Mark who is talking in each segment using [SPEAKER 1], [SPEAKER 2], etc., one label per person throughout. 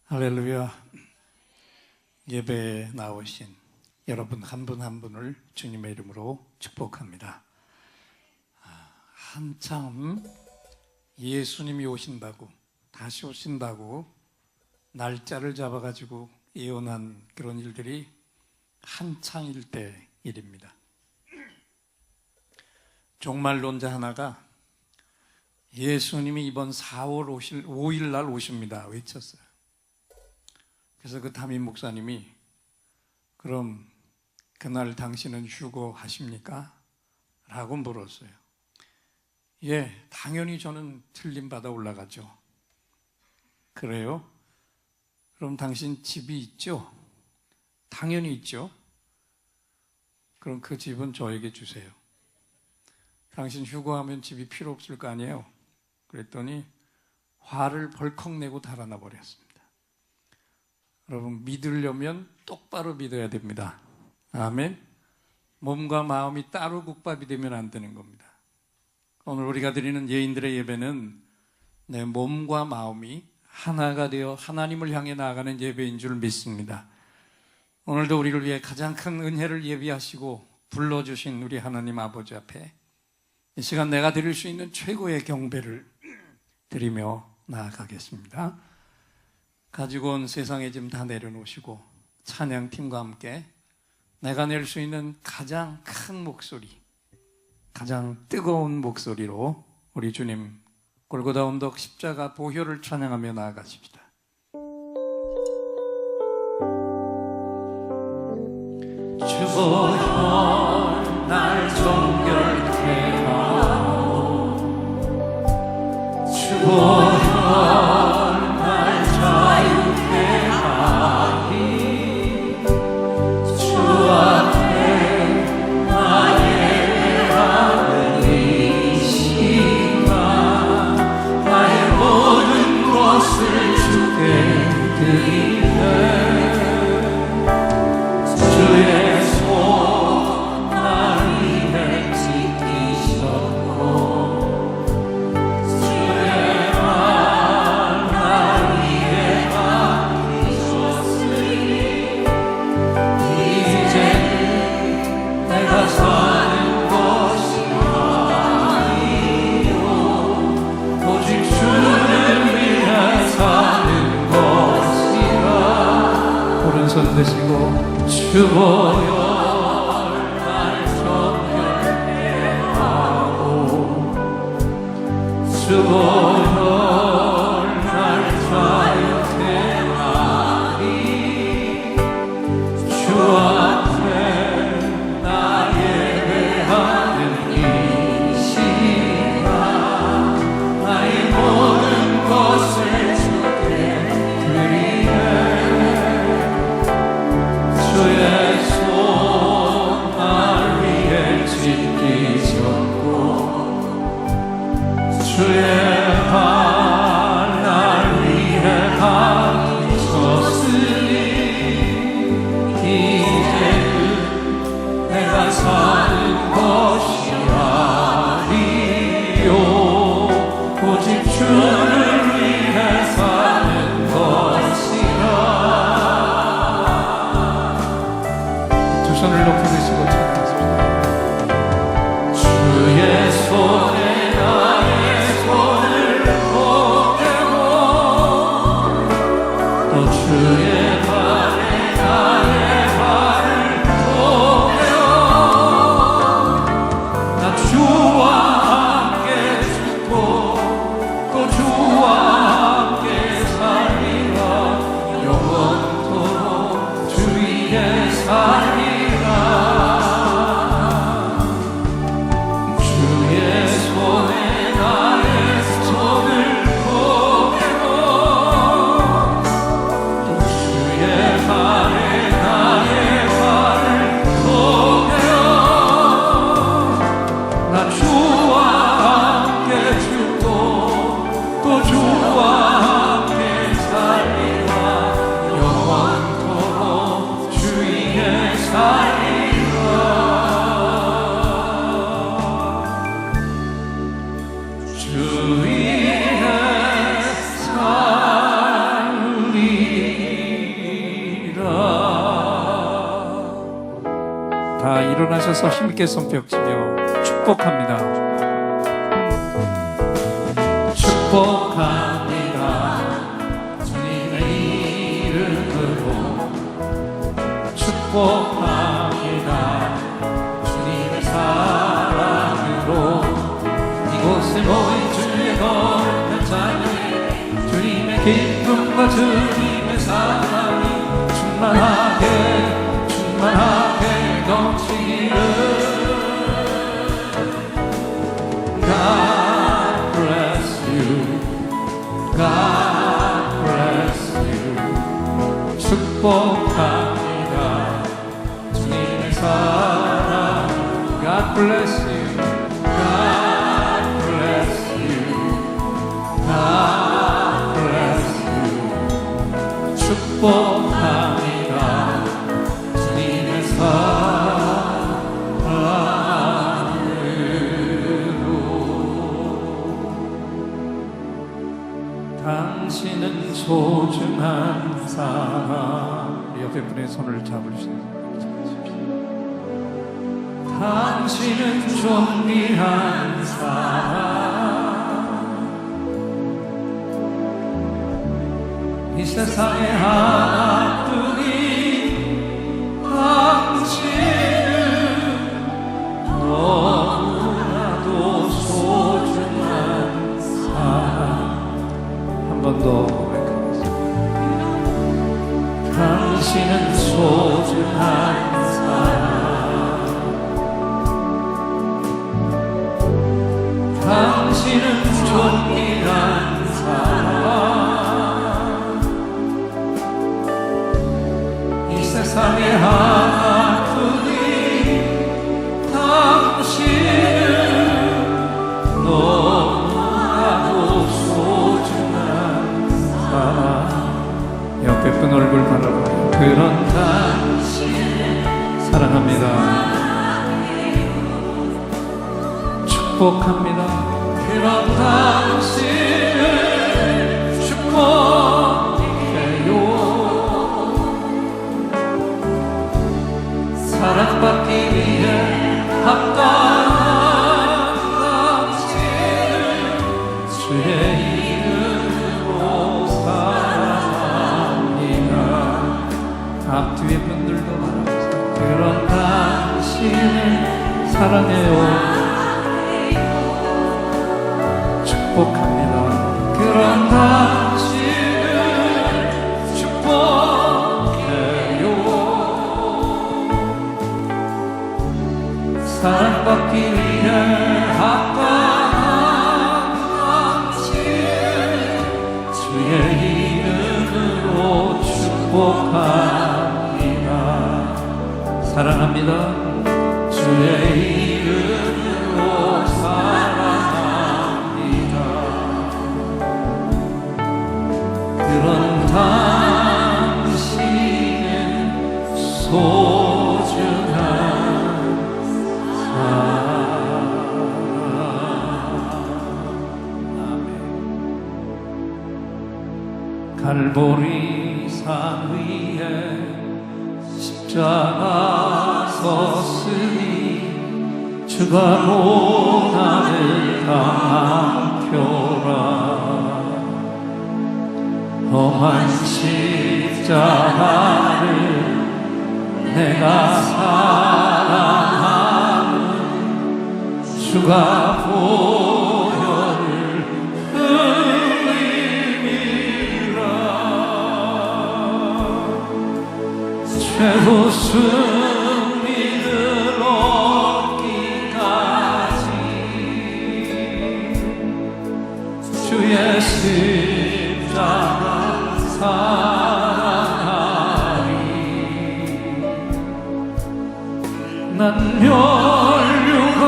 [SPEAKER 1] 할렐루야. 예배에 나오신 여러분 한 분 한 분을 주님의 이름으로 축복합니다. 한참 예수님이 오신다고, 다시 오신다고 날짜를 잡아가지고 예언한 그런 일들이 한창일 때 일입니다. 종말론자 하나가 예수님이 이번 4월 5일 날 오십니다 외쳤어요. 그래서 그 담임 목사님이 그럼 그날 당신은 휴거하십니까? 라고 물었어요. 예, 당연히 저는 틀림받아 올라가죠. 그래요? 그럼 당신 집이 있죠? 당연히 있죠. 그럼 그 집은 저에게 주세요. 당신 휴거하면 집이 필요 없을 거 아니에요? 그랬더니 화를 벌컥 내고 달아나 버렸습니다. 여러분, 믿으려면 똑바로 믿어야 됩니다. 아멘. 몸과 마음이 따로 국밥이 되면 안 되는 겁니다. 오늘 우리가 드리는 예인들의 예배는 내 몸과 마음이 하나가 되어 하나님을 향해 나아가는 예배인 줄 믿습니다. 오늘도 우리를 위해 가장 큰 은혜를 예비하시고 불러주신 우리 하나님 아버지 앞에 이 시간 내가 드릴 수 있는 최고의 경배를 드리며 나아가겠습니다. 가지고 온 세상의 짐 다 내려놓으시고 찬양팀과 함께 내가 낼 수 있는 가장 큰 목소리, 가장 뜨거운 목소리로 우리 주님 골고다 언덕 십자가 보혈을 찬양하며 나아가십시다. 주 보혈 날 정결케 하오, 주 보혈 드시고 주 보혈 날 정결케 하오, 주 보혈 날 자유케 하리, 주 앞에 나 예배하는 이 시간 나의 모든 것을 주께 드리네. 주의 손 날 위에 지키셨고 주의 일어나서 힘있게 손뼉치며 축복합니다. 축복합니다. 주님의 이름으로 축복합니다. 주님의 사랑으로 이곳에 모인 주의 거룩한 찬양에 주님의 기쁨과 주님의 사랑이 충만하게 넘치기를. God bless you, God bless you. 축복합니다. 주님의 사랑. God bless you, God bless you, God bless you. 축복합니다. 주님의 사랑으로. 당신은 소중한 사람. 옆에 분의 손을 잡으시는 당신은 존귀한 사람. 이 세상에 하나뿐인 당신은 너무나도 소중한 사람. 한 번 더 고백하겠습니다. 당신은 소중한 사람. 당신은 존귀한 사람. 이 세상에 하나뿐인 당신은 너무나도 소중한 사람. 옆에 분 얼굴 바라보며 그런 당신을 사랑합니다. 축복합니다. 그런 당신을 축복해요. 사랑받기 위해 합당한 당신을 주의 이름으로 사랑합니다. 앞뒤에 분들도 바라보세요. 그런 당신을 사랑해요. 축복합니다. 그런 당신을 축복해요. 사랑받기 위해 합당한 당신을 주의 이름으로 축복합니다. 사랑합니다. 주의 이름으로 사랑합니다. 그런 당신은 소중한 사랑. 갈보리 산 위에 십자가 섰으니 주가 고난을 당한 표라. 험한 십자가를 내가 사랑하는 주가 보혈을 흘림이라. 최후 승리를 얻기까지 주의 십자가 사랑하리. 난 멸류관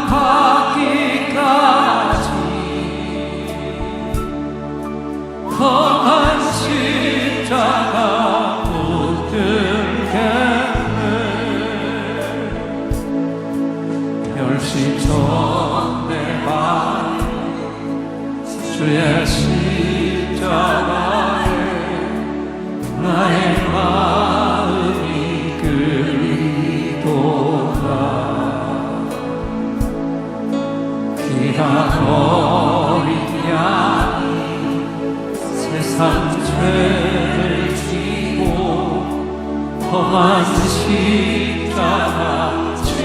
[SPEAKER 1] 받기까지 험한 십자가 붙들겠네. 멸시전 내 발 주의 십자가에 나의 마음이 끌리도다. 죄를 지고 험한 십자가 지셨도다.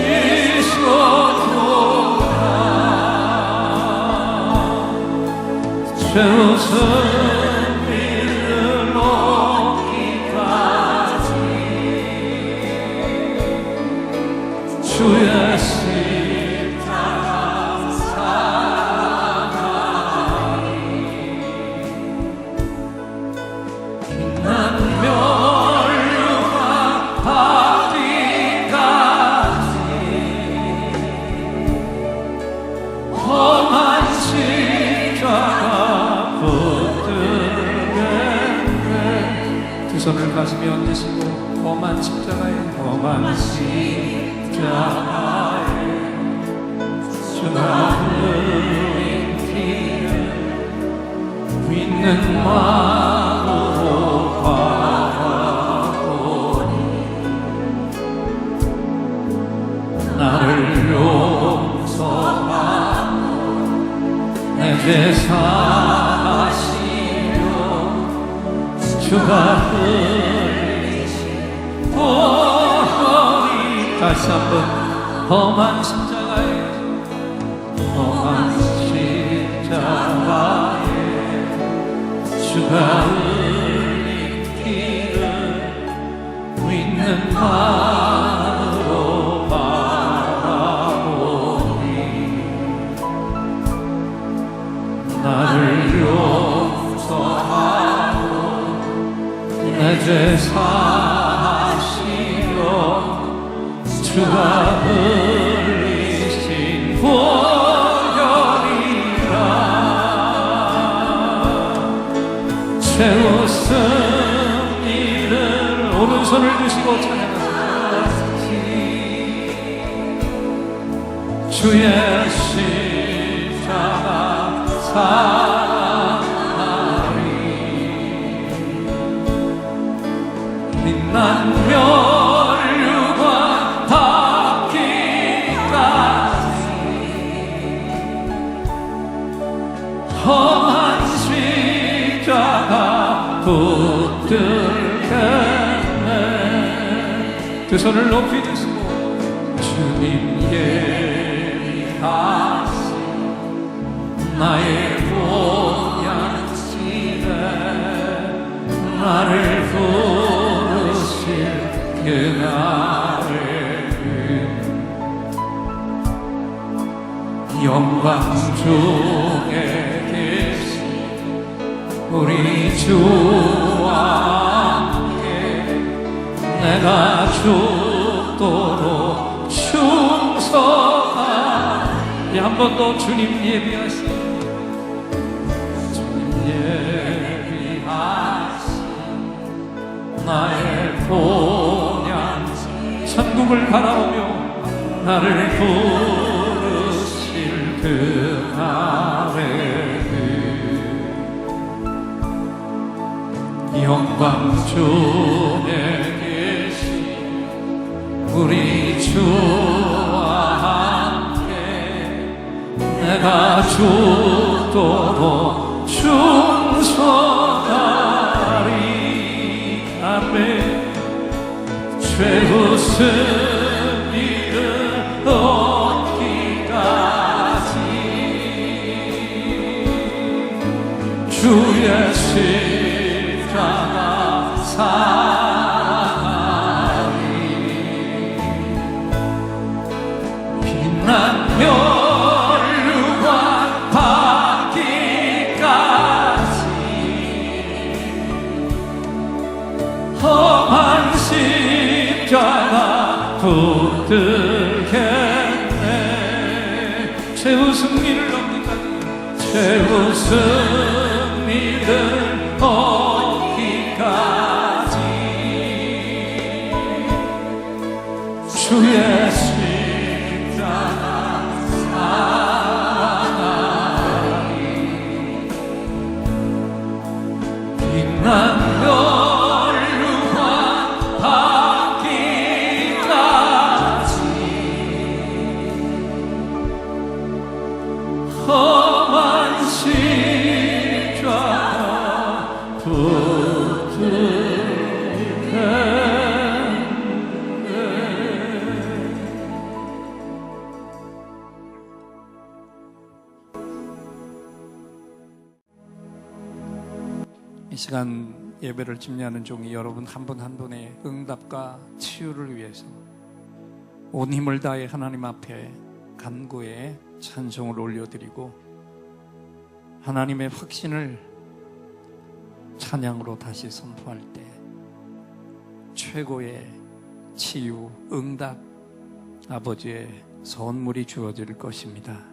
[SPEAKER 1] 죄 웃음 주의 십자가 사랑하니 빛난 멸류관 바위같이 험한 십자가 붙들겠네. 두 손을 가슴에 얹으시고 험한 십자가에 험한 십자가에 주가 흘린 피를 있는 마음으로 바라보니 나를 용서하고 내 죄 사하시며 주가 흘리신 보혈이 다시 한번 험한 십자가에 험한 십자가에 주가 흘린 피를 믿는 마음으로 바라보니 나를 용서하고 내 죄 사하시며 주가 흘리신 보혈이라. 죄 웃음 이를 오른손을 드시고 찬양하시기 주의 십자가 사랑하리. 빛난 멸류관 닿기까지 험한 십자가 붙들겠네. 두 손을 높이 드시고 주님 예비하신 나의 보양식에 나를 부르실 그날을 영광 중에 계신 우리 주와 함께 내가 죽도록 충성하리. 한 번 더 주님 예비하신 나의 본향 천국을 바라보며 나를 부르실 그날에 영광 중에 계신 우리 주와 함께 내가 죽도록 충성하리. 아멘. 죄 웃음 이를 얻기까지 주의 십자가 사랑하리. 빛난 멸류관 닿기까지 험한 십자가 붙들겠네. 죄 웃음 이를 얻기까지 죄 웃음 이를 얻기까지 주의 십자가 사랑하리. 빛난 멸류관 닿기까지 험한 십자가 이 시간 예배를 집례하는 종이 여러분 한 분 한 분의 응답과 치유를 위해서 온 힘을 다해 하나님 앞에 간구에 찬송을 올려드리고 하나님의 확신을 찬양으로 다시 선포할 때 최고의 치유, 응답, 아버지의 선물이 주어질 것입니다.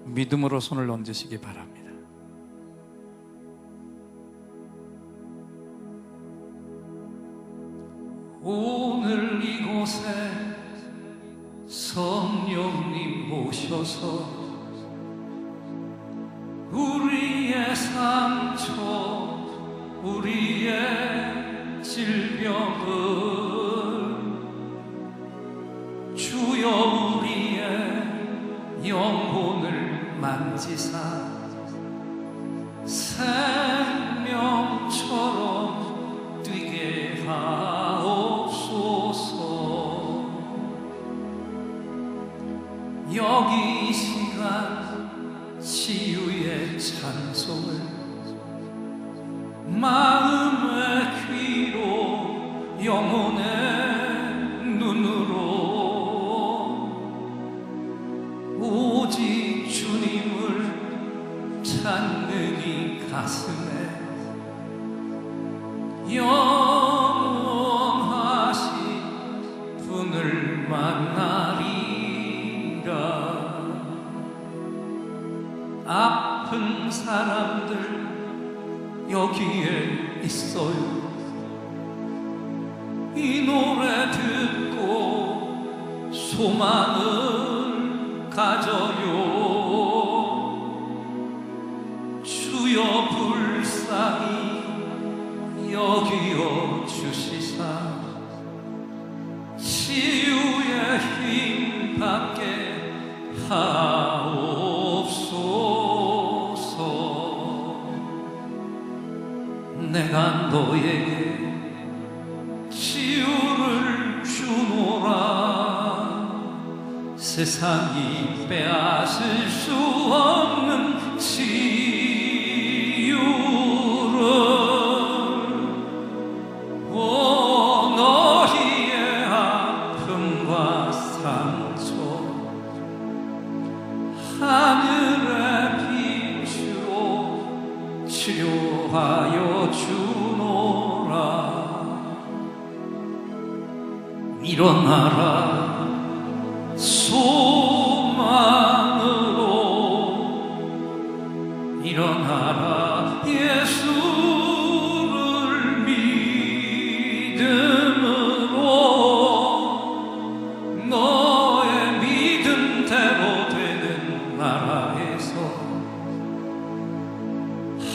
[SPEAKER 1] 믿음으로 손을 얹으시기 바랍니다. 오늘 이곳에 성령님 오셔서 우리의 상처, 우리의 질병을 주여 우리의 영혼을 만지사 생명처럼 뛰게 하옵소서. 여기 이 시간 치유의 찬송을 마음의 귀로 영혼의 눈으로 오직 주님을 찾는 이 가슴에 영원하신 분을 만나리라. 아픈 사람들 여기에 있어요. 이 노래 듣고 소망을 가져요. 주여 불쌍히 여기어 주시사 치유의 힘 받게 하옵소서. 내가 너에게 치유를 주노라. 세상이 빼앗을 수 없는 치유를 너희의 아픔과 상처 하늘의 빛으로 치료하여 주노라. 일어나라 소망으로 일어나라 예수를 믿음으로 너의 믿음대로 되는 나라에서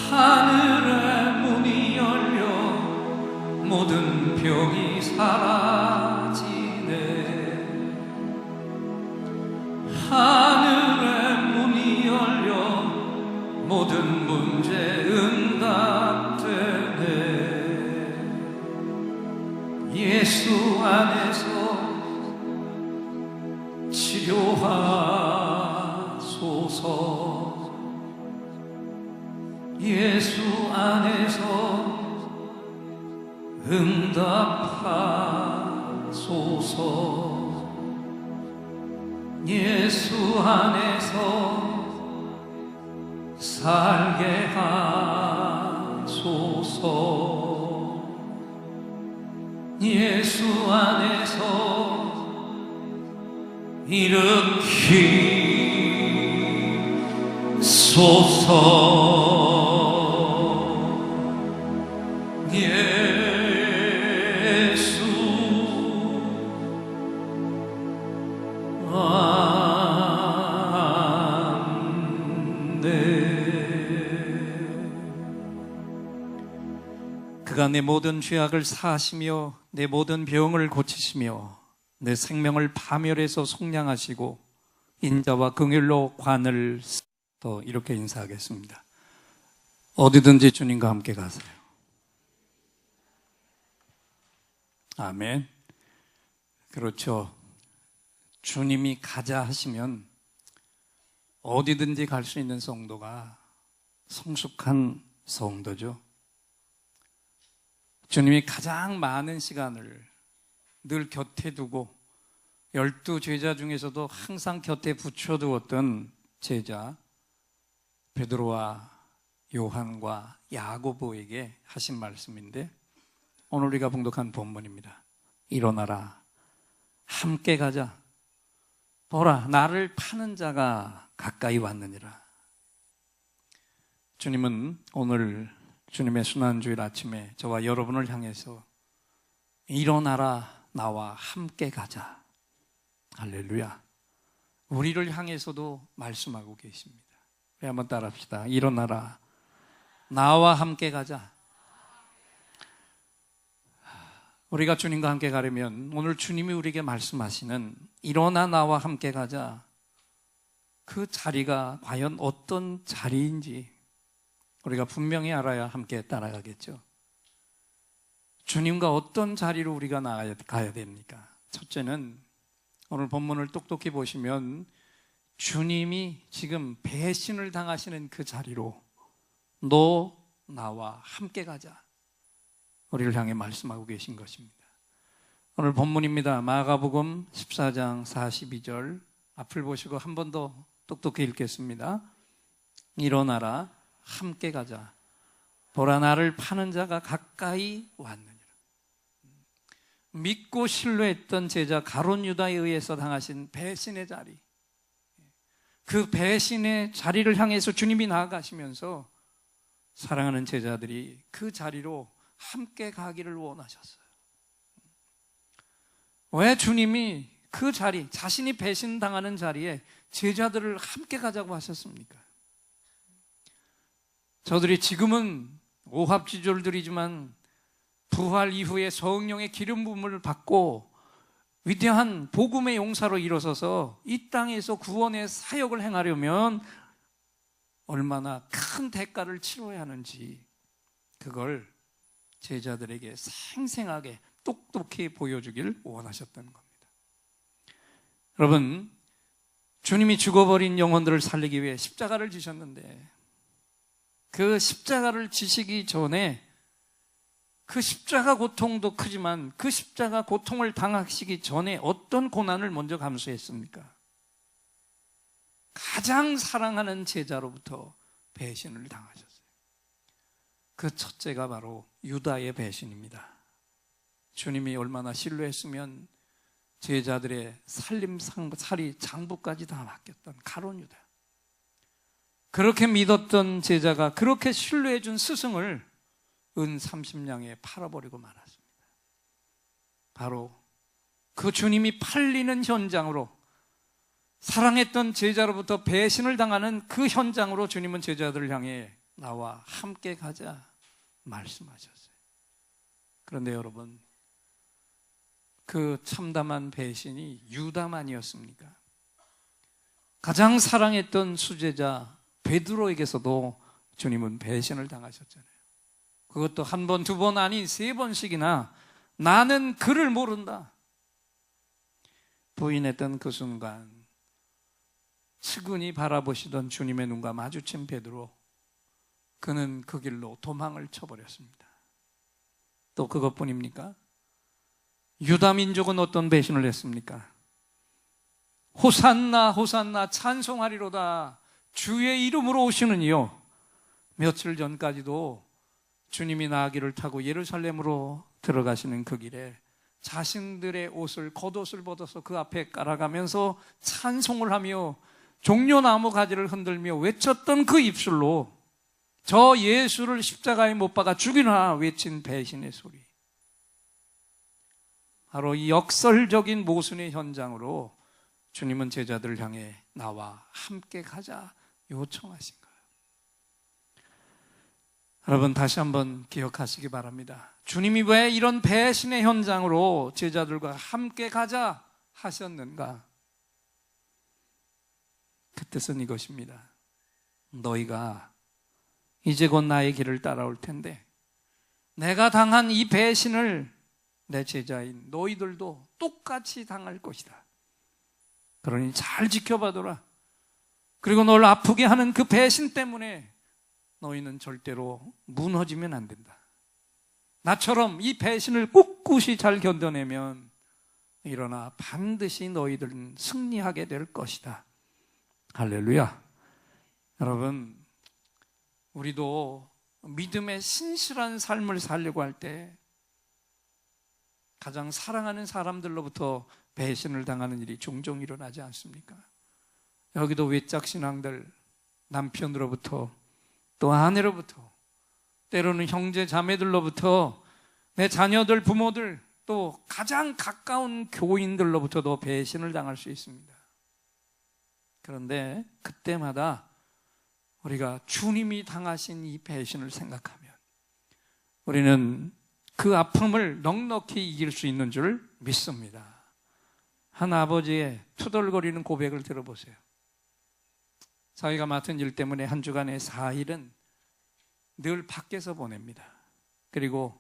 [SPEAKER 1] 하늘의 문이 열려 모든 병이 사라지네. 하늘의 문이 열려 모든 문제 응답되네. 예수 안에서 치료하소서. 예수 안에서 응답하소서. 예수 안에서 살게 하소서. 예수 안에서 일으키소서. 그가 내 모든 죄악을 사하시며 내 모든 병을 고치시며 내 생명을 파멸해서 속량하시고 인자와 긍휼로 관을 또 이렇게 인사하겠습니다. 어디든지 주님과 함께 가세요. 아멘. 그렇죠. 주님이 가자 하시면 어디든지 갈 수 있는 성도가 성숙한 성도죠. 주님이 가장 많은 시간을 늘 곁에 두고 12 제자 중에서도 항상 곁에 붙여두었던 제자 베드로와 요한과 야고보에게 하신 말씀인데, 오늘 우리가 봉독한 본문입니다. 일어나라, 함께 가자. 보라, 나를 파는 자가 가까이 왔느니라. 주님은 오늘 주님의 순환주일 아침에 저와 여러분을 향해서 일어나라, 나와 함께 가자. 할렐루야. 우리를 향해서도 말씀하고 계십니다. 우리 한번 따라합시다. 일어나라, 나와 함께 가자. 우리가 주님과 함께 가려면 오늘 주님이 우리에게 말씀하시는 일어나 나와 함께 가자, 그 자리가 과연 어떤 자리인지 우리가 분명히 알아야 함께 따라가겠죠. 주님과 어떤 자리로 우리가 가야 됩니까? 첫째는 오늘 본문을 똑똑히 보시면 주님이 지금 배신을 당하시는 그 자리로 너 나와 함께 가자, 우리를 향해 말씀하고 계신 것입니다. 오늘 본문입니다. 마가복음 14장 42절 앞을 보시고 한 번 더 똑똑히 읽겠습니다. 일어나라, 함께 가자. 보라, 나를 파는 자가 가까이 왔느니라. 믿고 신뢰했던 제자 가룟 유다에 의해서 당하신 배신의 자리, 그 배신의 자리를 향해서 주님이 나아가시면서 사랑하는 제자들이 그 자리로 함께 가기를 원하셨어요. 왜 주님이 그 자리, 자신이 배신당하는 자리에 제자들을 함께 가자고 하셨습니까? 저들이 지금은 오합지졸들이지만 부활 이후에 성령의 기름 부음을 받고 위대한 복음의 용사로 일어서서 이 땅에서 구원의 사역을 행하려면 얼마나 큰 대가를 치러야 하는지, 그걸 제자들에게 생생하게 똑똑히 보여주길 원하셨던 겁니다. 여러분, 주님이 죽어버린 영혼들을 살리기 위해 십자가를 지셨는데, 그 십자가를 지시기 전에 그 십자가 고통도 크지만 그 십자가 고통을 당하시기 전에 어떤 고난을 먼저 감수했습니까? 가장 사랑하는 제자로부터 배신을 당하셨어요. 그 첫째가 바로 유다의 배신입니다. 주님이 얼마나 신뢰했으면 제자들의 살이 장부까지 다 맡겼던 가룟 유다, 그렇게 믿었던 제자가 그렇게 신뢰해준 스승을 은 30냥에 팔아버리고 말았습니다. 바로 그 주님이 팔리는 현장으로, 사랑했던 제자로부터 배신을 당하는 그 현장으로 주님은 제자들을 향해 나와 함께 가자 말씀하셨어요. 그런데 여러분, 그 참담한 배신이 유다만이었습니까? 가장 사랑했던 수제자 베드로에게서도 주님은 배신을 당하셨잖아요. 그것도 한 번, 두 번 아닌 세 번씩이나 나는 그를 모른다 부인했던 그 순간, 측은히 바라보시던 주님의 눈과 마주친 베드로, 그는 그 길로 도망을 쳐버렸습니다. 또 그것뿐입니까? 유다 민족은 어떤 배신을 했습니까? 호산나 호산나 찬송하리로다, 주의 이름으로 오시는 이요. 며칠 전까지도 주님이 나귀를 타고 예루살렘으로 들어가시는 그 길에 자신들의 옷을, 겉옷을 벗어서 그 앞에 깔아가면서 찬송을 하며 종려나무 가지를 흔들며 외쳤던 그 입술로 저 예수를 십자가에 못 박아 죽이나 외친 배신의 소리, 바로 이 역설적인 모순의 현장으로 주님은 제자들을 향해 나와 함께 가자 요청하신 거예요. 여러분, 다시 한번 기억하시기 바랍니다. 주님이 왜 이런 배신의 현장으로 제자들과 함께 가자 하셨는가? 그 뜻은 이것입니다. 너희가 이제 곧 나의 길을 따라올 텐데 내가 당한 이 배신을 내 제자인 너희들도 똑같이 당할 것이다. 그러니 잘 지켜봐둬라. 그리고 널 아프게 하는 그 배신 때문에 너희는 절대로 무너지면 안 된다. 나처럼 이 배신을 꿋꿋이 잘 견뎌내면 일어나 반드시 너희들은 승리하게 될 것이다. 할렐루야. 여러분, 우리도 믿음의 신실한 삶을 살려고 할 때 가장 사랑하는 사람들로부터 배신을 당하는 일이 종종 일어나지 않습니까? 여기도 외짝 신앙들, 남편으로부터 또 아내로부터, 때로는 형제 자매들로부터, 내 자녀들, 부모들, 또 가장 가까운 교인들로부터도 배신을 당할 수 있습니다. 그런데 그때마다 우리가 주님이 당하신 이 배신을 생각하면 우리는 그 아픔을 넉넉히 이길 수 있는 줄 믿습니다. 한 아버지의 투덜거리는 고백을 들어보세요. 자기가 맡은 일 때문에 한 주간의 4일은 늘 밖에서 보냅니다. 그리고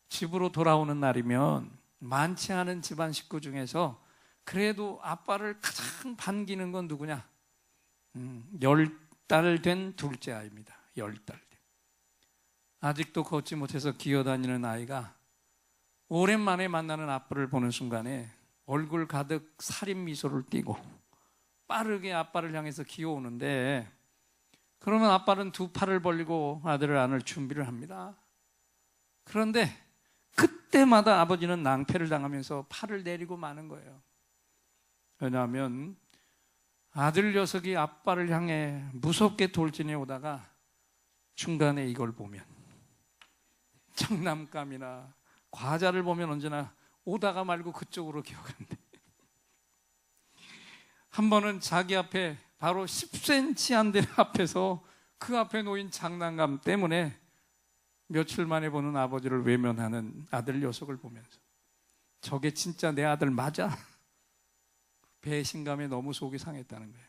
[SPEAKER 1] 집으로 돌아오는 날이면 많지 않은 집안 식구 중에서 그래도 아빠를 가장 반기는 건 누구냐? 10달 된 둘째 아이입니다. 10달 된. 아직도 걷지 못해서 기어다니는 아이가 오랜만에 만나는 아빠를 보는 순간에 얼굴 가득 살인 미소를 띠고 빠르게 아빠를 향해서 기어오는데, 그러면 아빠는 두 팔을 벌리고 아들을 안을 준비를 합니다. 그런데 그때마다 아버지는 낭패를 당하면서 팔을 내리고 마는 거예요. 왜냐하면 아들 녀석이 아빠를 향해 무섭게 돌진해 오다가 중간에 이걸 보면, 장난감이나 과자를 보면 언제나 오다가 말고 그쪽으로 기어간대. 한 번은 자기 앞에 바로 10cm 안 되는 앞에서 그 앞에 놓인 장난감 때문에 며칠 만에 보는 아버지를 외면하는 아들 녀석을 보면서 저게 진짜 내 아들 맞아? 배신감에 너무 속이 상했다는 거예요.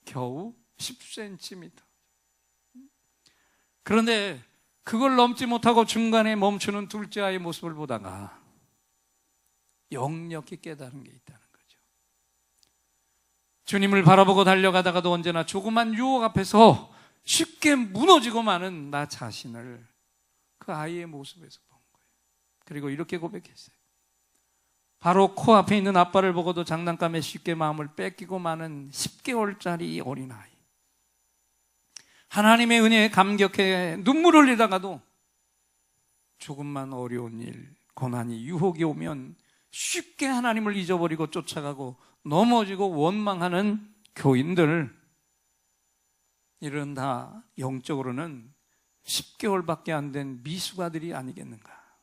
[SPEAKER 1] 겨우 10cm. 그런데 그걸 넘지 못하고 중간에 멈추는 둘째 아이의 모습을 보다가 역력히 깨달은 게 있다는 거죠. 주님을 바라보고 달려가다가도 언제나 조그만 유혹 앞에서 쉽게 무너지고 마는 나 자신을 그 아이의 모습에서 본 거예요. 그리고 이렇게 고백했어요. 바로 코앞에 있는 아빠를 보고도 장난감에 쉽게 마음을 뺏기고 마는 10개월짜리 어린아이. 하나님의 은혜에 감격해 눈물을 흘리다가도 조금만 어려운 일, 고난이, 유혹이 오면 쉽게 하나님을 잊어버리고 쫓아가고 넘어지고 원망하는 교인들, 이런 다 영적으로는 10개월밖에 안 된 미숙아들이 아니겠는가.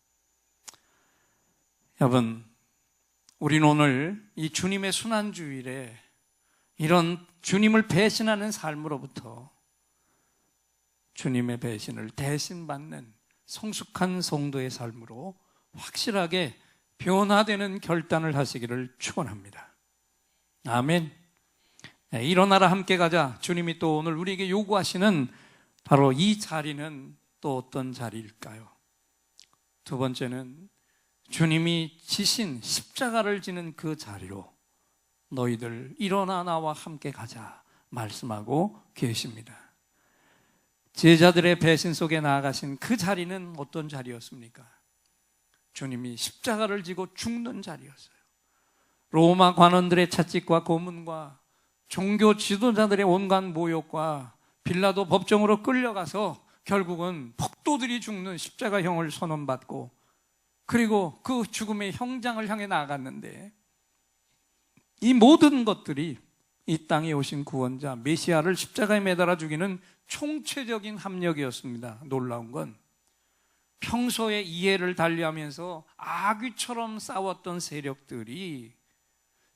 [SPEAKER 1] 여러분, 우리는 오늘 이 주님의 순환주일에 이런 주님을 배신하는 삶으로부터 주님의 배신을 대신 받는 성숙한 성도의 삶으로 확실하게 변화되는 결단을 하시기를 축원합니다. 아멘. 네, 일어나라 함께 가자. 주님이 또 오늘 우리에게 요구하시는 바로 이 자리는 또 어떤 자리일까요? 두 번째는 주님이 지신 십자가를 지는 그 자리로 너희들 일어나 나와 함께 가자 말씀하고 계십니다. 제자들의 배신 속에 나아가신 그 자리는 어떤 자리였습니까? 주님이 십자가를 지고 죽는 자리였어요. 로마 관원들의 채찍과 고문과 종교 지도자들의 온갖 모욕과 빌라도 법정으로 끌려가서 결국은 폭도들이 죽는 십자가형을 선언받고, 그리고 그 죽음의 형장을 향해 나아갔는데, 이 모든 것들이 이 땅에 오신 구원자 메시아를 십자가에 매달아 죽이는 총체적인 합력이었습니다. 놀라운 건 평소에 이해를 달리하면서 아귀처럼 싸웠던 세력들이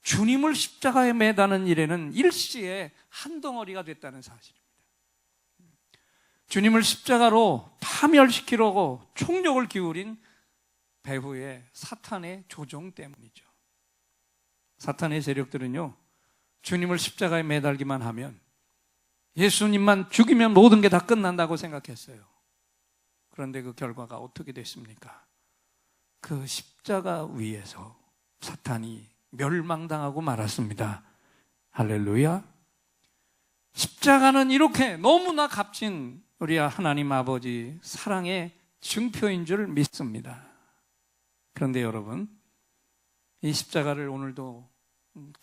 [SPEAKER 1] 주님을 십자가에 매다는 일에는 일시에 한 덩어리가 됐다는 사실입니다. 주님을 십자가로 파멸시키려고 총력을 기울인 배후의 사탄의 조종 때문이죠. 사탄의 세력들은요, 주님을 십자가에 매달기만 하면, 예수님만 죽이면 모든 게 다 끝난다고 생각했어요. 그런데 그 결과가 어떻게 됐습니까? 그 십자가 위에서 사탄이 멸망당하고 말았습니다. 할렐루야. 십자가는 이렇게 너무나 값진 우리 하나님 아버지 사랑의 증표인 줄 믿습니다. 그런데 여러분, 이 십자가를 오늘도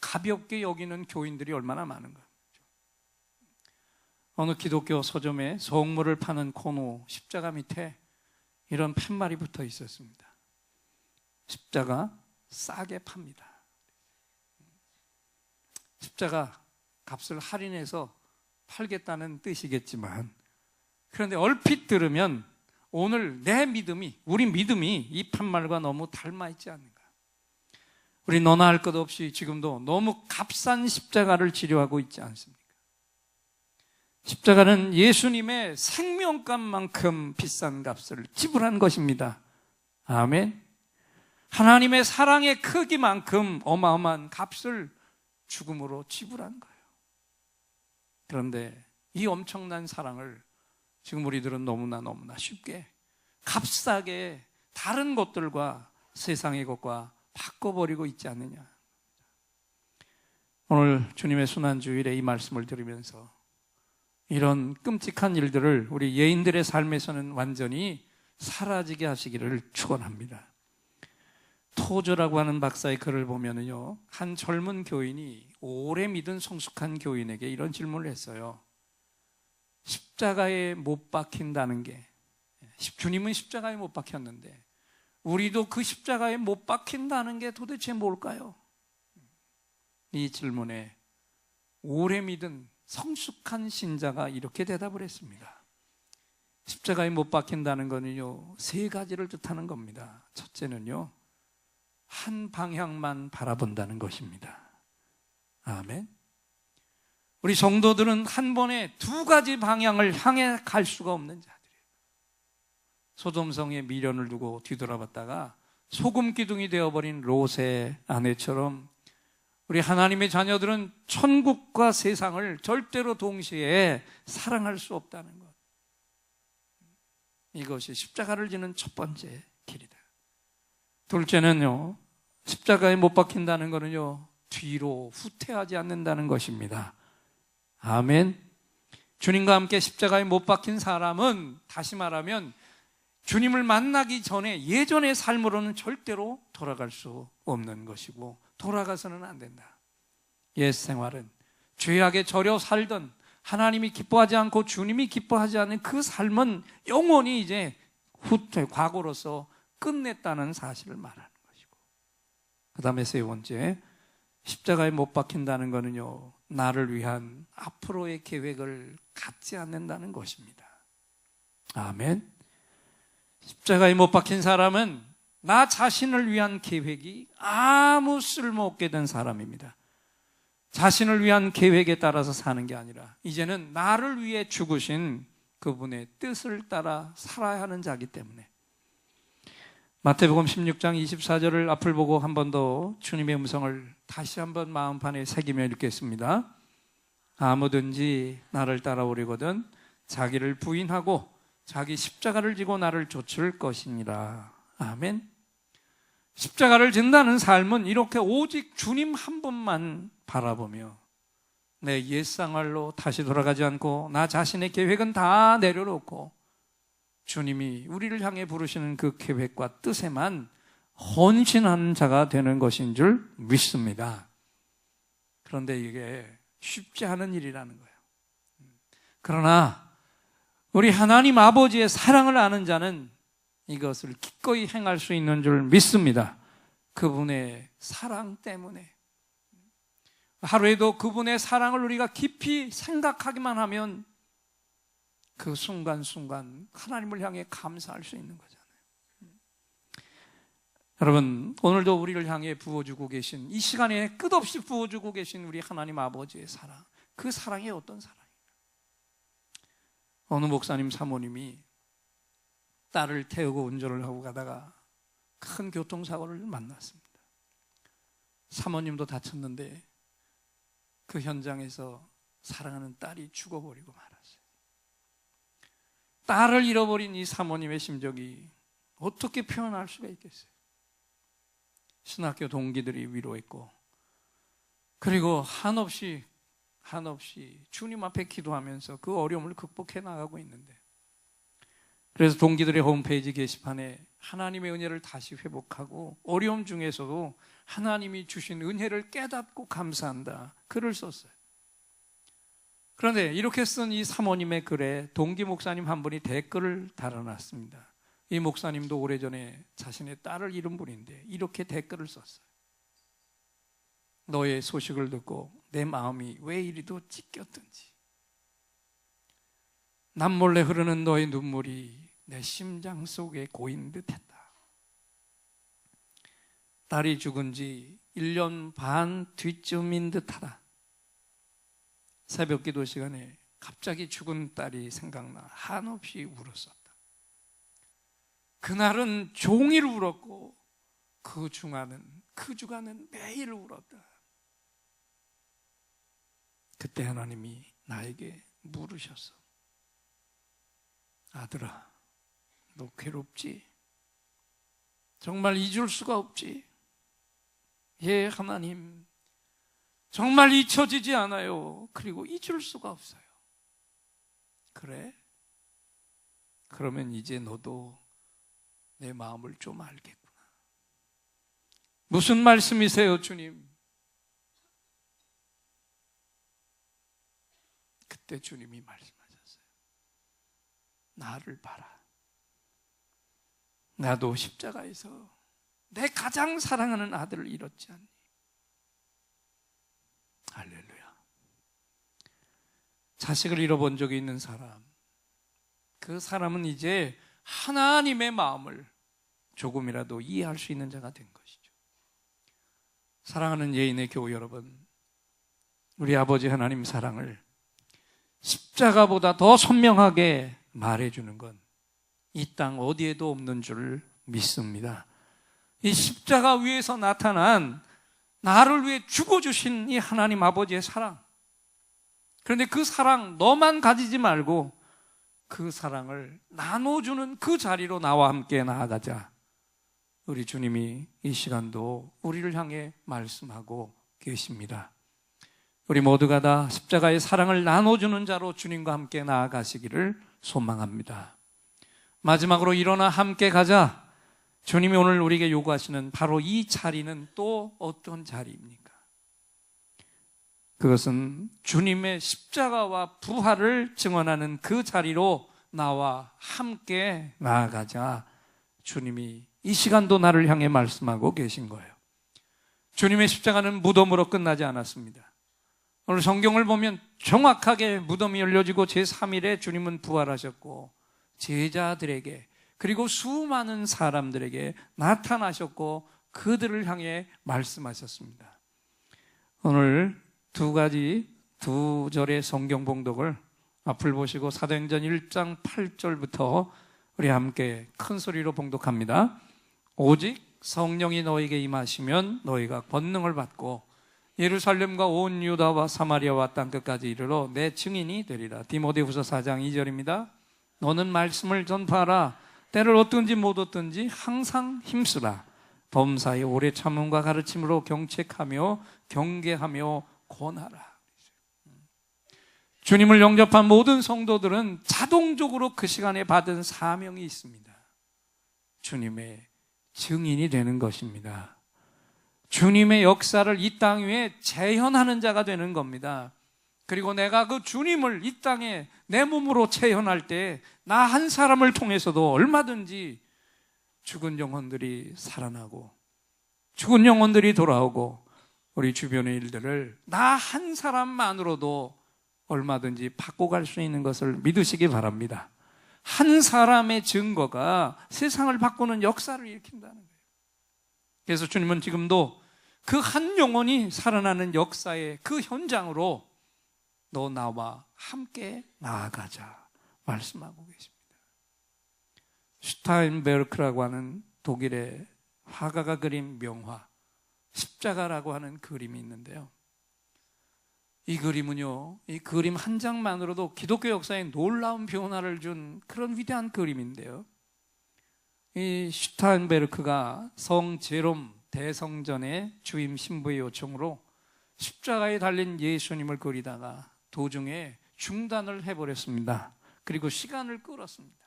[SPEAKER 1] 가볍게 여기는 교인들이 얼마나 많은가. 어느 기독교 서점에 성물을 파는 코너 십자가 밑에 이런 팻말이 붙어 있었습니다. 십자가 싸게 팝니다. 십자가 값을 할인해서 팔겠다는 뜻이겠지만, 그런데 얼핏 들으면 오늘 내 믿음이, 우리 믿음이 이 팻말과 너무 닮아 있지 않는가. 우리 너나 할 것 없이 지금도 너무 값싼 십자가를 치료하고 있지 않습니까? 십자가는 예수님의 생명값만큼 비싼 값을 지불한 것입니다. 아멘. 하나님의 사랑의 크기만큼 어마어마한 값을 죽음으로 지불한 거예요. 그런데 이 엄청난 사랑을 지금 우리들은 너무나 쉽게 값싸게 다른 것들과 세상의 것과 바꿔버리고 있지 않느냐. 오늘 주님의 순환주일에 이 말씀을 들으면서 이런 끔찍한 일들을 우리 예인들의 삶에서는 완전히 사라지게 하시기를 축원합니다. 토저라고 하는 박사의 글을 보면은요, 한 젊은 교인이 오래 믿은 성숙한 교인에게 이런 질문을 했어요. 십자가에 못 박힌다는 게, 주님은 십자가에 못 박혔는데 우리도 그 십자가에 못 박힌다는 게 도대체 뭘까요? 이 질문에 오래 믿은 성숙한 신자가 이렇게 대답을 했습니다. 십자가에 못 박힌다는 거는요, 세 가지를 뜻하는 겁니다. 첫째는요, 한 방향만 바라본다는 것입니다. 아멘. 우리 성도들은 한 번에 두 가지 방향을 향해 갈 수가 없는 자들이에요. 소돔성에 미련을 두고 뒤돌아봤다가 소금 기둥이 되어버린 롯의 아내처럼 우리 하나님의 자녀들은 천국과 세상을 절대로 동시에 사랑할 수 없다는 것. 이것이 십자가를 지는 첫 번째 길이다. 둘째는요, 십자가에 못 박힌다는 것은요, 뒤로 후퇴하지 않는다는 것입니다. 아멘. 주님과 함께 십자가에 못 박힌 사람은, 다시 말하면 주님을 만나기 전에 예전의 삶으로는 절대로 돌아갈 수 없는 것이고, 돌아가서는 안 된다. 옛 생활은 죄악에 절여 살던, 하나님이 기뻐하지 않고 주님이 기뻐하지 않는 그 삶은 영원히 이제 후퇴, 과거로서 끝냈다는 사실을 말하는 것이고, 그 다음에 세 번째, 십자가에 못 박힌다는 것은요, 나를 위한 앞으로의 계획을 갖지 않는다는 것입니다. 아멘. 십자가에 못 박힌 사람은 나 자신을 위한 계획이 아무 쓸모없게 된 사람입니다. 자신을 위한 계획에 따라서 사는 게 아니라 이제는 나를 위해 죽으신 그분의 뜻을 따라 살아야 하는 자이기 때문에, 마태복음 16장 24절을 앞을 보고 한 번 더 주님의 음성을 다시 한번 마음판에 새기며 읽겠습니다. 아무든지 나를 따라오려거든 자기를 부인하고 자기 십자가를 지고 나를 좇을 것이니라. 아멘. 십자가를 진다는 삶은 이렇게 오직 주님 한 분만 바라보며 내 옛생활로 다시 돌아가지 않고 나 자신의 계획은 다 내려놓고 주님이 우리를 향해 부르시는 그 계획과 뜻에만 헌신하는 자가 되는 것인 줄 믿습니다. 그런데 이게 쉽지 않은 일이라는 거예요. 그러나 우리 하나님 아버지의 사랑을 아는 자는 이것을 기꺼이 행할 수 있는 줄 믿습니다. 그분의 사랑 때문에. 하루에도 그분의 사랑을 우리가 깊이 생각하기만 하면 그 순간순간 하나님을 향해 감사할 수 있는 거잖아요. 여러분, 오늘도 우리를 향해 부어주고 계신, 이 시간에 끝없이 부어주고 계신 우리 하나님 아버지의 사랑, 그 사랑이 어떤 사랑이에요? 어느 목사님 사모님이 딸을 태우고 운전을 하고 가다가 큰 교통사고를 만났습니다. 사모님도 다쳤는데 그 현장에서 사랑하는 딸이 죽어버리고 말았어요. 딸을 잃어버린 이 사모님의 심정이 어떻게 표현할 수가 있겠어요? 신학교 동기들이 위로했고, 그리고 한없이 주님 앞에 기도하면서 그 어려움을 극복해 나가고 있는데, 그래서 동기들의 홈페이지 게시판에 하나님의 은혜를 다시 회복하고 어려움 중에서도 하나님이 주신 은혜를 깨닫고 감사한다 글을 썼어요. 그런데 이렇게 쓴 이 사모님의 글에 동기 목사님 한 분이 댓글을 달아놨습니다. 이 목사님도 오래전에 자신의 딸을 잃은 분인데 이렇게 댓글을 썼어요. 너의 소식을 듣고 내 마음이 왜 이리도 찢겼든지, 남몰래 흐르는 너의 눈물이 내 심장 속에 고인 듯했다. 딸이 죽은 지 1년 반 뒤쯤인 듯하다. 새벽 기도 시간에 갑자기 죽은 딸이 생각나 한없이 울었었다. 그날은 종일 울었고 그 주간은 매일 울었다. 그때 하나님이 나에게 물으셨어. 아들아, 너 괴롭지? 정말 잊을 수가 없지? 예, 하나님, 정말 잊혀지지 않아요. 그리고 잊을 수가 없어요. 그래? 그러면 이제 너도 내 마음을 좀 알겠구나. 무슨 말씀이세요, 주님? 그때 주님이 말씀하셨어요. 나를 봐라. 나도 십자가에서 내 가장 사랑하는 아들을 잃었지 않니? 할렐루야. 자식을 잃어본 적이 있는 사람, 그 사람은 이제 하나님의 마음을 조금이라도 이해할 수 있는 자가 된 것이죠. 사랑하는 예인의 교우 여러분, 우리 아버지 하나님 사랑을 십자가보다 더 선명하게 말해주는 건 이 땅 어디에도 없는 줄 믿습니다. 이 십자가 위에서 나타난 나를 위해 죽어주신 이 하나님 아버지의 사랑, 그런데 그 사랑 너만 가지지 말고 그 사랑을 나눠주는 그 자리로 나와 함께 나아가자. 우리 주님이 이 시간도 우리를 향해 말씀하고 계십니다. 우리 모두가 다 십자가의 사랑을 나눠주는 자로 주님과 함께 나아가시기를 소망합니다. 마지막으로 일어나 함께 가자. 주님이 오늘 우리에게 요구하시는 바로 이 자리는 또 어떤 자리입니까? 그것은 주님의 십자가와 부활을 증언하는 그 자리로 나와 함께 나아가자. 주님이 이 시간도 나를 향해 말씀하고 계신 거예요. 주님의 십자가는 무덤으로 끝나지 않았습니다. 오늘 성경을 보면 정확하게 무덤이 열려지고 제3일에 주님은 부활하셨고 제자들에게 그리고 수많은 사람들에게 나타나셨고 그들을 향해 말씀하셨습니다. 오늘 두 절의 성경 봉독을 앞을 보시고 사도행전 1장 8절부터 우리 함께 큰 소리로 봉독합니다. 오직 성령이 너에게 임하시면 너희가 권능을 받고 예루살렘과 온 유다와 사마리아와 땅끝까지 이르러 내 증인이 되리라. 디모데후서 4장 2절입니다. 너는 말씀을 전파하라. 때를 얻든지 못 얻든지 항상 힘쓰라. 범사에 오래 참음과 가르침으로 경책하며 경계하며 권하라. 주님을 영접한 모든 성도들은 자동적으로 그 시간에 받은 사명이 있습니다. 주님의 증인이 되는 것입니다. 주님의 역사를 이 땅 위에 재현하는 자가 되는 겁니다. 그리고 내가 그 주님을 이 땅에 내 몸으로 체현할 때 나 한 사람을 통해서도 얼마든지 죽은 영혼들이 살아나고 죽은 영혼들이 돌아오고 우리 주변의 일들을 나 한 사람만으로도 얼마든지 바꿔갈 수 있는 것을 믿으시기 바랍니다. 한 사람의 증거가 세상을 바꾸는 역사를 일으킨다는 거예요. 그래서 주님은 지금도 그 한 영혼이 살아나는 역사의 그 현장으로 너 나와 함께 나아가자 말씀하고 계십니다. 슈타인베르크라고 하는 독일의 화가가 그린 명화 십자가라고 하는 그림이 있는데요, 이 그림은요, 이 그림 한 장만으로도 기독교 역사에 놀라운 변화를 준 그런 위대한 그림인데요, 이 슈타인베르크가 성 제롬 대성전의 주임 신부의 요청으로 십자가에 달린 예수님을 그리다가 도중에 중단을 해버렸습니다. 그리고 시간을 끌었습니다.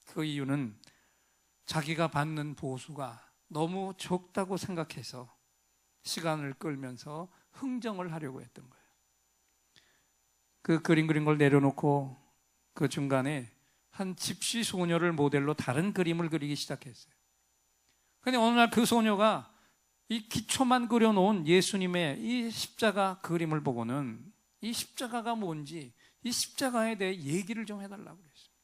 [SPEAKER 1] 그 이유는 자기가 받는 보수가 너무 적다고 생각해서 시간을 끌면서 흥정을 하려고 했던 거예요. 그 그림 그린 걸 내려놓고 그 중간에 한 집시 소녀를 모델로 다른 그림을 그리기 시작했어요. 근데 어느 날 그 소녀가 이 기초만 그려놓은 예수님의 이 십자가 그림을 보고는 이 십자가가 뭔지, 이 십자가에 대해 얘기를 좀 해달라고 그랬습니다.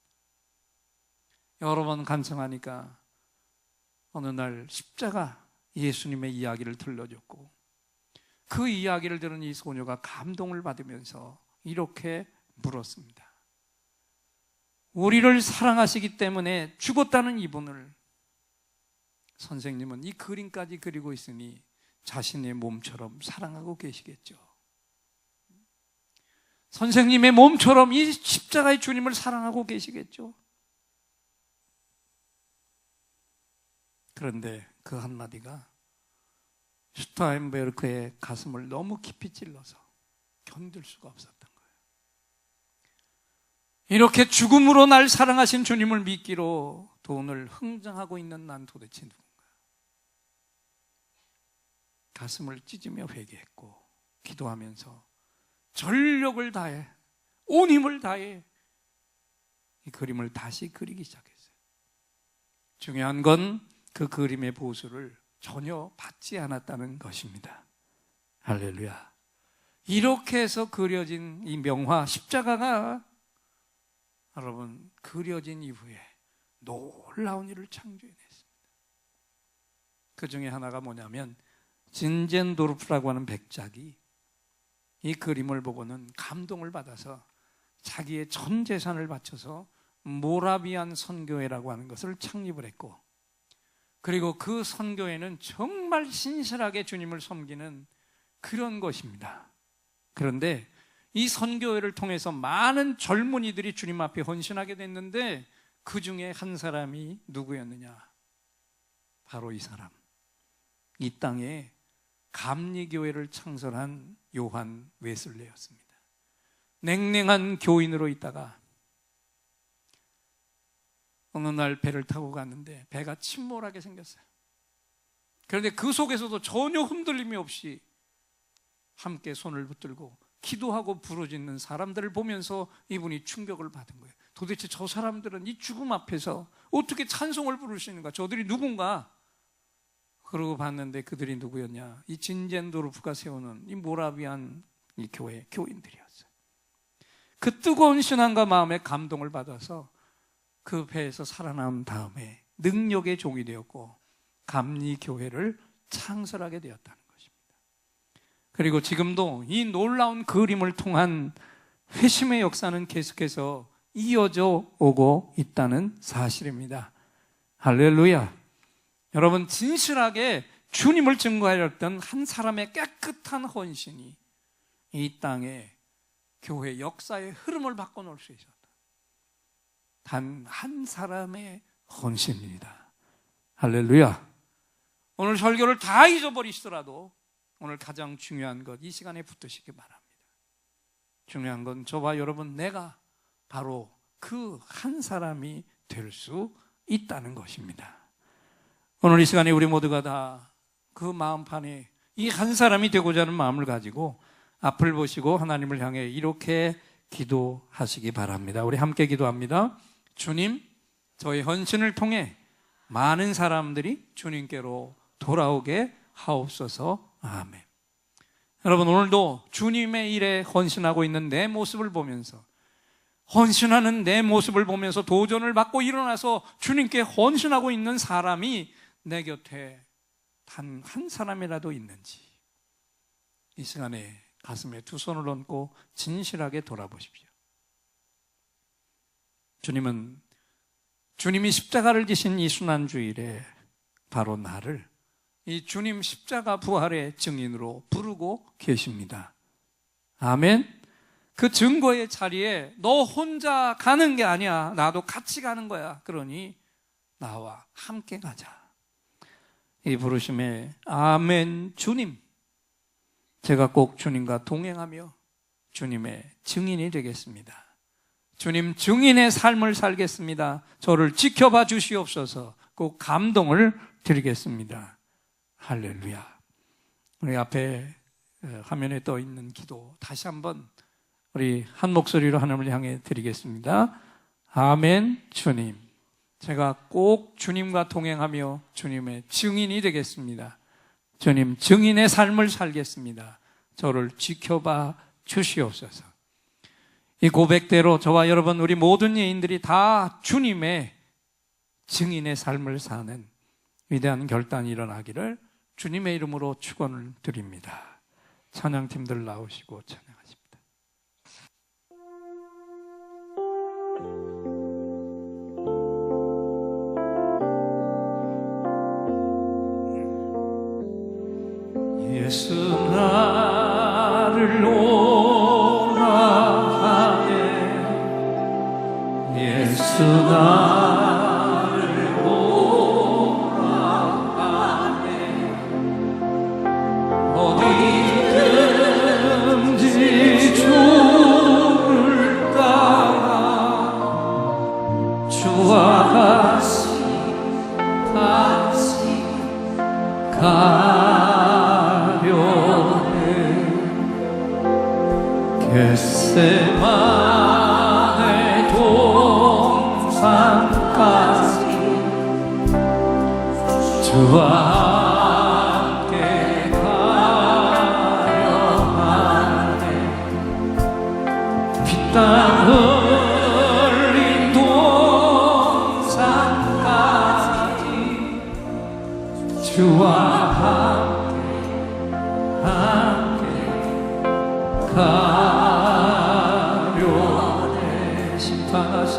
[SPEAKER 1] 여러 번 간청하니까 어느 날 십자가 예수님의 이야기를 들려줬고, 그 이야기를 들은 이 소녀가 감동을 받으면서 이렇게 물었습니다. 우리를 사랑하시기 때문에 죽었다는 이분을 선생님은 이 그림까지 그리고 있으니 자신의 몸처럼 사랑하고 계시겠죠. 선생님의 몸처럼 이 십자가의 주님을 사랑하고 계시겠죠. 그런데 그 한마디가 슈타인베르크의 가슴을 너무 깊이 찔러서 견딜 수가 없었던 거예요. 이렇게 죽음으로 날 사랑하신 주님을 믿기로 돈을 흥정하고 있는 난 도대체 누군가. 가슴을 찢으며 회개했고 기도하면서 전력을 다해, 온 힘을 다해 이 그림을 다시 그리기 시작했어요. 중요한 건 그 그림의 보수를 전혀 받지 않았다는 것입니다. 할렐루야. 이렇게 해서 그려진 이 명화 십자가가 여러분 그려진 이후에 놀라운 일을 창조해냈습니다. 그 중에 하나가 뭐냐면 진젠도르프라고 하는 백작이 이 그림을 보고는 감동을 받아서 자기의 전 재산을 바쳐서 모라비안 선교회라고 하는 것을 창립을 했고, 그리고 그 선교회는 정말 신실하게 주님을 섬기는 그런 것입니다. 그런데 이 선교회를 통해서 많은 젊은이들이 주님 앞에 헌신하게 됐는데 그 중에 한 사람이 누구였느냐? 바로 이 사람, 이 땅에 감리교회를 창설한 요한 웨슬레였습니다. 냉랭한 교인으로 있다가 어느 날 배를 타고 갔는데 배가 침몰하게 생겼어요. 그런데 그 속에서도 전혀 흔들림이 없이 함께 손을 붙들고 기도하고 부르짖는 사람들을 보면서 이분이 충격을 받은 거예요. 도대체 저 사람들은 이 죽음 앞에서 어떻게 찬송을 부를 수 있는가? 저들이 누군가? 그러고 봤는데 그들이 누구였냐? 이 진젠도르프가 세우는 이 모라비안 이 교회 교인들이었어요. 그 뜨거운 신앙과 마음에 감동을 받아서 그 배에서 살아남은 다음에 능력의 종이 되었고 감리교회를 창설하게 되었다는 것입니다. 그리고 지금도 이 놀라운 그림을 통한 회심의 역사는 계속해서 이어져 오고 있다는 사실입니다. 할렐루야. 여러분, 진실하게 주님을 증거하였던 한 사람의 깨끗한 헌신이 이 땅에 교회 역사의 흐름을 바꿔놓을 수 있었다. 단 한 사람의 헌신입니다. 할렐루야. 오늘 설교를 다 잊어버리시더라도 오늘 가장 중요한 것, 이 시간에 붙으시기 바랍니다. 중요한 건 저와 여러분, 내가 바로 그 한 사람이 될 수 있다는 것입니다. 오늘 이 시간에 우리 모두가 다 그 마음판에 이 한 사람이 되고자 하는 마음을 가지고 앞을 보시고 하나님을 향해 이렇게 기도하시기 바랍니다. 우리 함께 기도합니다. 주님, 저의 헌신을 통해 많은 사람들이 주님께로 돌아오게 하옵소서. 아멘. 여러분, 오늘도 주님의 일에 헌신하고 있는 내 모습을 보면서, 헌신하는 내 모습을 보면서 도전을 받고 일어나서 주님께 헌신하고 있는 사람이 내 곁에 단 한 사람이라도 있는지 이 시간에 가슴에 두 손을 얹고 진실하게 돌아보십시오. 주님은 주님이 십자가를 지신 이 순환주일에 바로 나를 이 주님 십자가 부활의 증인으로 부르고 계십니다. 아멘. 그 증거의 자리에 너 혼자 가는 게 아니야. 나도 같이 가는 거야. 그러니 나와 함께 가자. 이 부르심에 아멘 주님, 제가 꼭 주님과 동행하며 주님의 증인이 되겠습니다. 주님 증인의 삶을 살겠습니다. 저를 지켜봐 주시옵소서. 꼭 감동을 드리겠습니다. 할렐루야. 우리 앞에 화면에 떠 있는 기도 다시 한번 우리 한 목소리로 하나님을 향해 드리겠습니다. 아멘 주님, 제가 꼭 주님과 동행하며 주님의 증인이 되겠습니다. 주님 증인의 삶을 살겠습니다. 저를 지켜봐 주시옵소서. 이 고백대로 저와 여러분 우리 모든 예인들이 다 주님의 증인의 삶을 사는 위대한 결단이 일어나기를 주님의 이름으로 축원을 드립니다. 찬양팀들 나오시고 찬양하십니다. 예수 나를 오라 하네, 예수 나를 오라 하네, 어디든지 주를 따라 주와 같이 가려네. 겟세마네 동산까지 주와 함께 가려 하네. 피땀 흘린 동산까지 주와 함께 가려네. 심판하실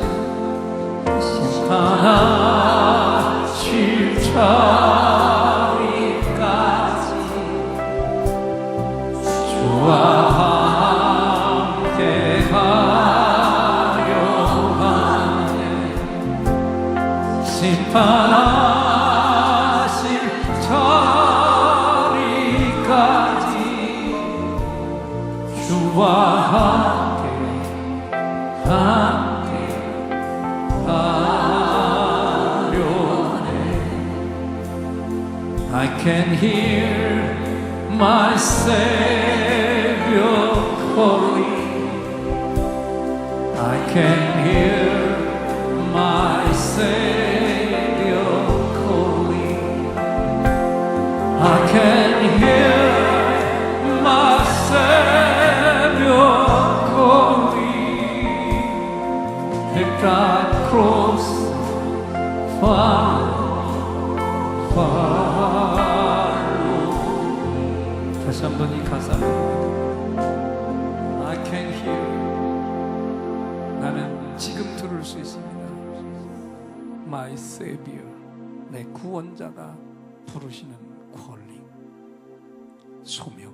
[SPEAKER 1] 자리까지 주와 함께 가려 하네. 심판하실 자리까지 주와 함께 가려네. I can hear my Savior calling. I can hear my Savior calling. I can hear my Savior calling. Take that cross, follow. 다시 한번 이 가사를 I can hear. 나는 지금 들을 수 있습니다. My Savior, 내 구원자가 부르시는 calling, 소명.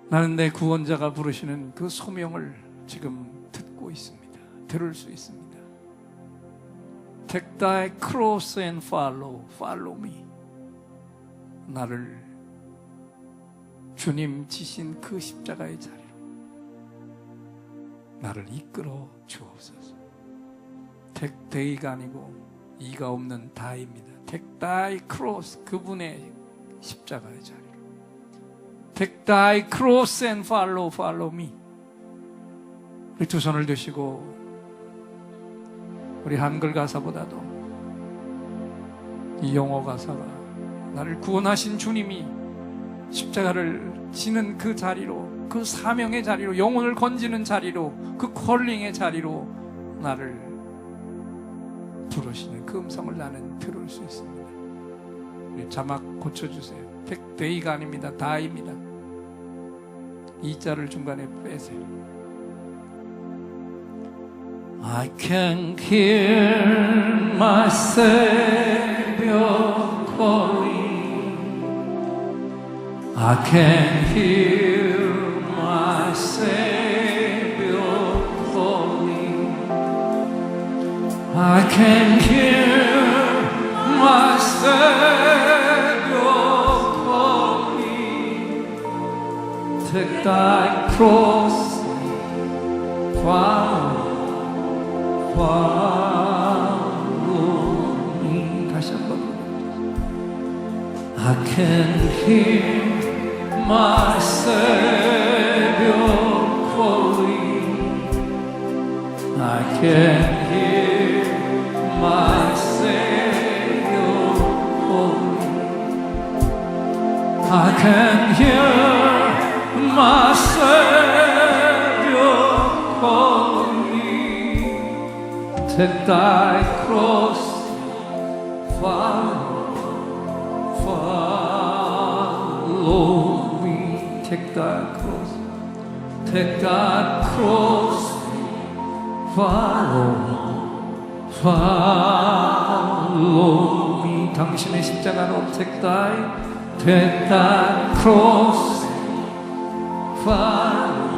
[SPEAKER 1] 나는 내 구원자가 부르시는 그 소명을 지금 듣고 있습니다. 들을 수 있습니다. Take thy cross and follow me. 나를 주님 지신 그 십자가의 자리로 나를 이끌어 주옵소서. Take they가 아니고 이가 없는 다입니다. Take thy cross, 그분의 십자가의 자리로. Take thy cross and follow me. 우리 두 손을 드시고 우리 한글 가사보다도 이 영어 가사가 나를 구원하신 주님이 십자가를 지는 그 자리로, 그 사명의 자리로, 영혼을 건지는 자리로, 그 콜링의 자리로 나를 부르시는 그 음성을 나는 들을 수 있습니다. 우리 자막 고쳐주세요. 택데이가 아닙니다. 다입니다. 이 자를 중간에 빼세요. I can hear my Savior calling. I can hear my Savior calling. I can hear my Savior calling, take thy cross, follow me. 다시 한번. I can hear my Savior calling, I can hear my Savior calling, I can hear my Savior calling, take thy cross, follow me, take thy cross, take thy cross, follow me. 당신의 십자가로 take thy cross, follow